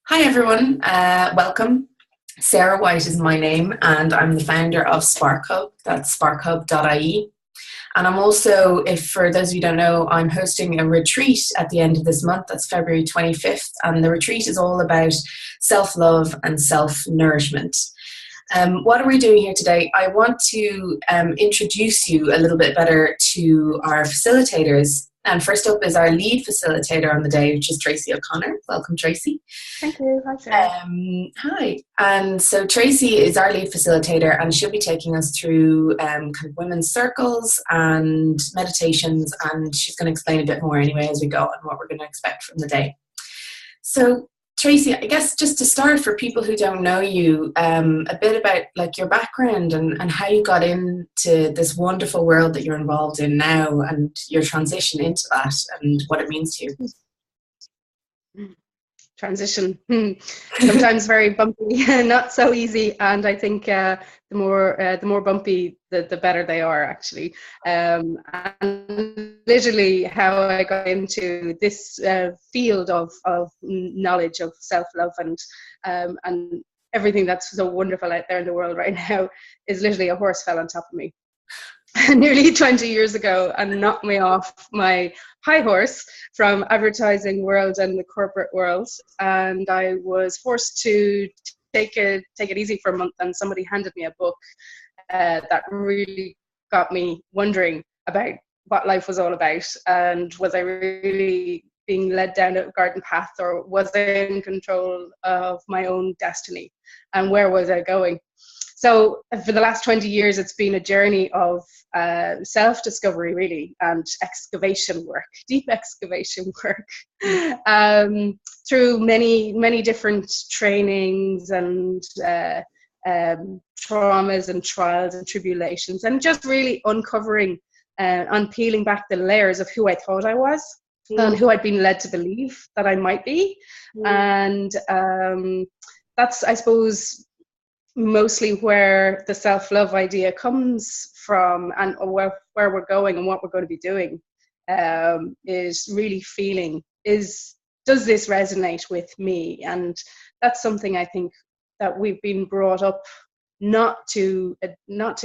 Hi everyone, welcome. Sarah White is my name and I'm the founder of SparkHub, that's sparkhub.ie. And I'm also, if for those of you who don't know, I'm hosting a retreat at the end of this month, that's February 25th, and the retreat is all about self-love and self-nourishment. What are we doing here today? I want to introduce you a little bit better to our facilitators. And first up is our lead facilitator on the day, which is Treacy O'Connor. Welcome, Treacy. Thank you. Hi, Sarah. Hi. And so Treacy is our lead facilitator, and she'll be taking us through kind of women's circles and meditations, and she's going to explain a bit more anyway as we go and what we're going to expect from the day. So Treacy, I guess just to start, for people who don't know you, a bit about like your background and how you got into this wonderful world that you're involved in now, and your transition into that and what it means to you. Transition, sometimes very bumpy, not so easy. And I think the more bumpy, the better they are, actually. And literally, how I got into this field of knowledge of self-love and everything that's so wonderful out there in the world right now is literally a horse fell on top of me nearly 20 years ago and knocked me off my high horse from advertising world and the corporate world, and I was forced to take it easy for a month, and somebody handed me a book that really got me wondering about what life was all about, and was I really being led down a garden path, or was I in control of my own destiny, and where was I going? So for the last 20 years, it's been a journey of self-discovery, really, and excavation work, deep excavation work, through many different trainings and traumas and trials and tribulations, and just really uncovering and peeling back the layers of who I thought I was and who I'd been led to believe that I might be. And that's, I suppose, mostly where the self-love idea comes from, and where we're going and what we're going to be doing, is really feeling, does this resonate with me? And that's something I think that we've been brought up not to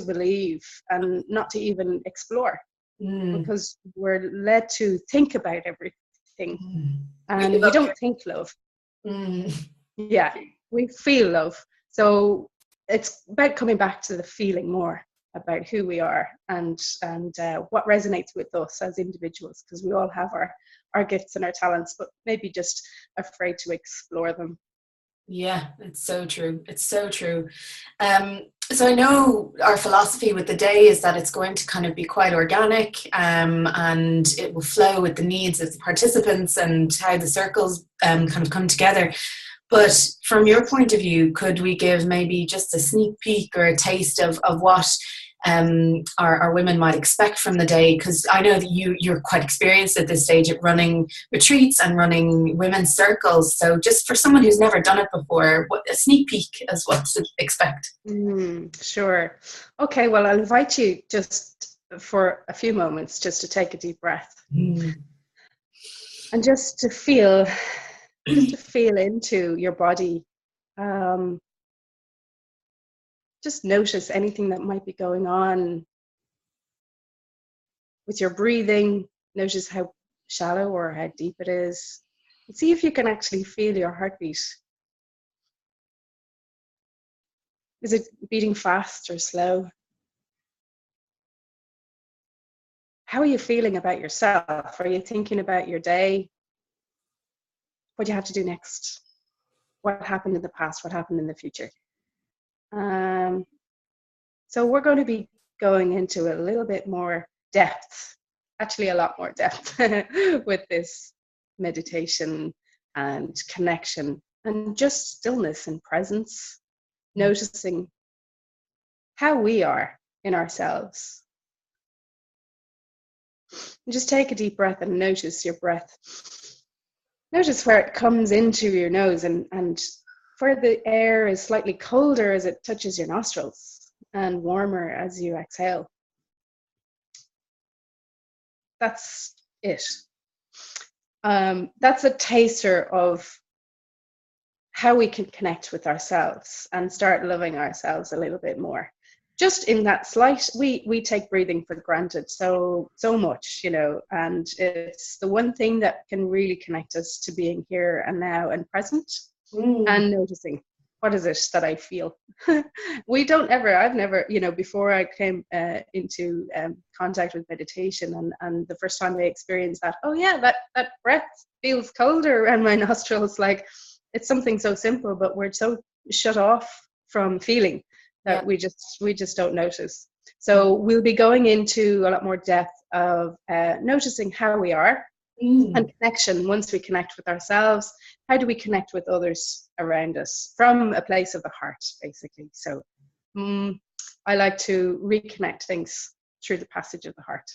believe and not to even explore, because we're led to think about everything, and we don't think love. Yeah, we feel love. So it's about coming back to the feeling more about who we are and what resonates with us as individuals, because we all have our gifts and our talents, but maybe just afraid to explore them. Yeah, it's so true. It's so true. So I know our philosophy with the day is that it's going to kind of be quite organic, and it will flow with the needs of the participants and how the circles kind of come together. But from your point of view, could we give maybe just a sneak peek or a taste of what our women might expect from the day? Because I know that you're quite experienced at this stage at running retreats and running women's circles. So just for someone who's never done it before, what a sneak peek as what to expect. Sure. Okay, well, I'll invite you just for a few moments just to take a deep breath and just to feel into your body. Just notice anything that might be going on with your breathing. Notice how shallow or how deep it is. And see if you can actually feel your heartbeat. Is it beating fast or slow? How are you feeling about yourself? Are you thinking about your day? What do you have to do next? What happened in the past? What happened in the future? So we're going to be going into a little bit more depth, actually a lot more depth with this meditation and connection and just stillness and presence, noticing how we are in ourselves. And just take a deep breath and notice your breath. Notice where it comes into your nose and where the air is slightly colder as it touches your nostrils and warmer as you exhale. That's it. That's a taster of how we can connect with ourselves and start loving ourselves a little bit more. Just in that slight, we take breathing for granted so much, you know, and it's the one thing that can really connect us to being here and now and present, and noticing, what is it that I feel? I've never, you know, before I came into contact with meditation, and the first time I experienced that, oh yeah, that breath feels colder around my nostrils. Like, it's something so simple, but we're so shut off from feeling that we just don't notice. So we'll be going into a lot more depth of noticing how we are, and connection. Once we connect with ourselves, how do we connect with others around us from a place of the heart, basically. So I like to reconnect things through the passage of the heart.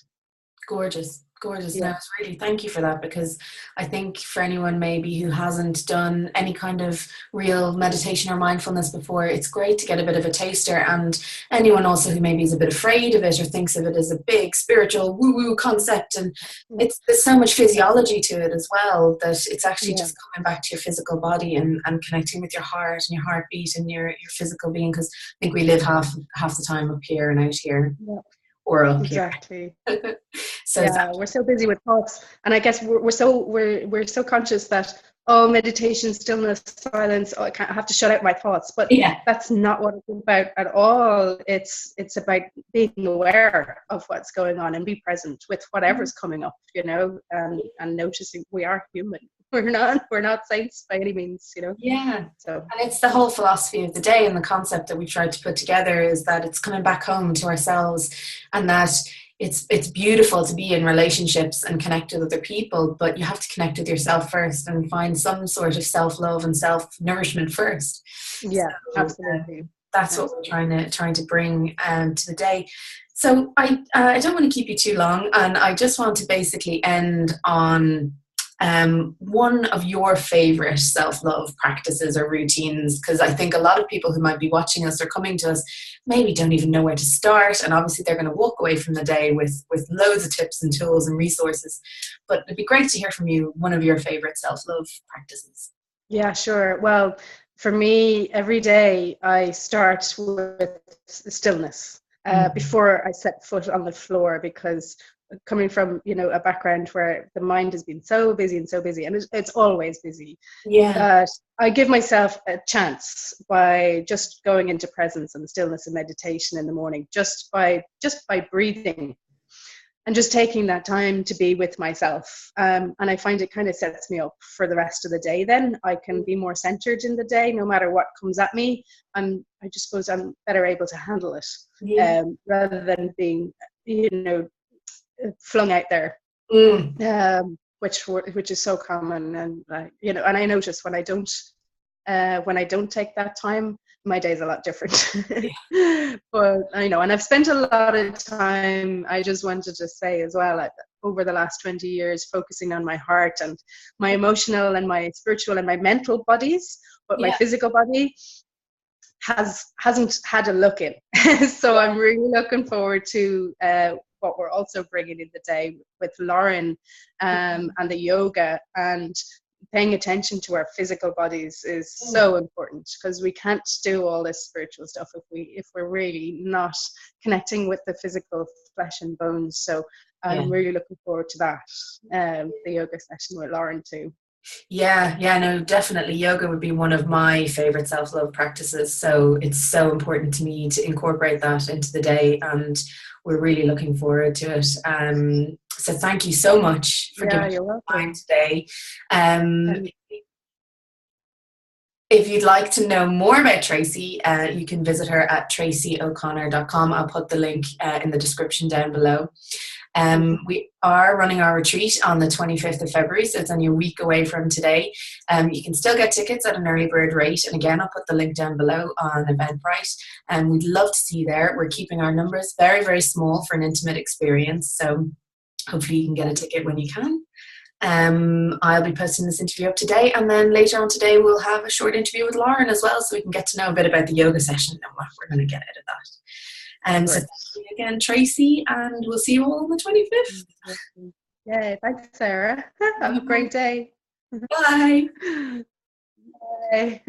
Gorgeous. Yeah. No, it's really, thank you for that, because I think for anyone maybe who hasn't done any kind of real meditation or mindfulness before, it's great to get a bit of a taster. And anyone also who maybe is a bit afraid of it or thinks of it as a big spiritual woo-woo concept, and there's so much physiology to it as well, that it's actually just coming back to your physical body and connecting with your heart and your heartbeat and your physical being, because I think we live half the time up here and out here. Or up exactly. here. So yeah, we're so busy with thoughts, and I guess we're so conscious that, oh, meditation, stillness, silence, oh, I have to shut out my thoughts, but that's not what it's about at all. It's about being aware of what's going on and be present with whatever's coming up, you know, and noticing we are human. We're not saints by any means, you know. So, and it's the whole philosophy of the day, and the concept that we tried to put together is that it's coming back home to ourselves, and that it's beautiful to be in relationships and connect with other people, but you have to connect with yourself first and find some sort of self-love and self-nourishment first. Absolutely. That's what we're trying to bring to the day. So I don't want to keep you too long, and I just want to basically end on one of your favorite self-love practices or routines, because I think a lot of people who might be watching us or coming to us maybe don't even know where to start, and obviously they're going to walk away from the day with loads of tips and tools and resources, but it'd be great to hear from you one of your favorite self-love practices. Yeah, sure. Well, for me, every day I start with stillness before I set foot on the floor, because coming from, you know, a background where the mind has been so busy, and it's always busy. I give myself a chance by just going into presence and stillness and meditation in the morning, just by breathing and just taking that time to be with myself. And I find it kind of sets me up for the rest of the day. Then I can be more centered in the day, no matter what comes at me. I just suppose I'm better able to handle it, rather than being, you know, flung out there, which is so common. And you know, and I notice when I don't take that time, my day's a lot different. But I know, and I've spent a lot of time, I just wanted to say as well, over the last 20 years, focusing on my heart and my emotional and my spiritual and my mental bodies, but my physical body hasn't had a look in. So I'm really looking forward to what we're also bringing in the day with Lauren, and the yoga, and paying attention to our physical bodies is so important, because we can't do all this spiritual stuff if we're really not connecting with the physical flesh and bones. So I'm really looking forward to that, the yoga session with Lauren too. No, definitely yoga would be one of my favorite self-love practices, so it's so important to me to incorporate that into the day, and we're really looking forward to it. So thank you so much for giving me time today. If you'd like to know more about Treacy, you can visit her at tracyo'connor.com. I'll put the link in the description down below. We are running our retreat on the 25th of February, so it's only a week away from today. You can still get tickets at an early bird rate, and again, I'll put the link down below on Eventbrite, and we'd love to see you there. We're keeping our numbers very, very small for an intimate experience, so hopefully you can get a ticket when you can. I'll be posting this interview up today, and then later on today we'll have a short interview with Lauren as well, so we can get to know a bit about the yoga session and what we're going to get out of that. So thank you again, Treacy, and we'll see you all on the 25th. Yeah, thanks, Sarah. Have a great day. Bye. Bye. day.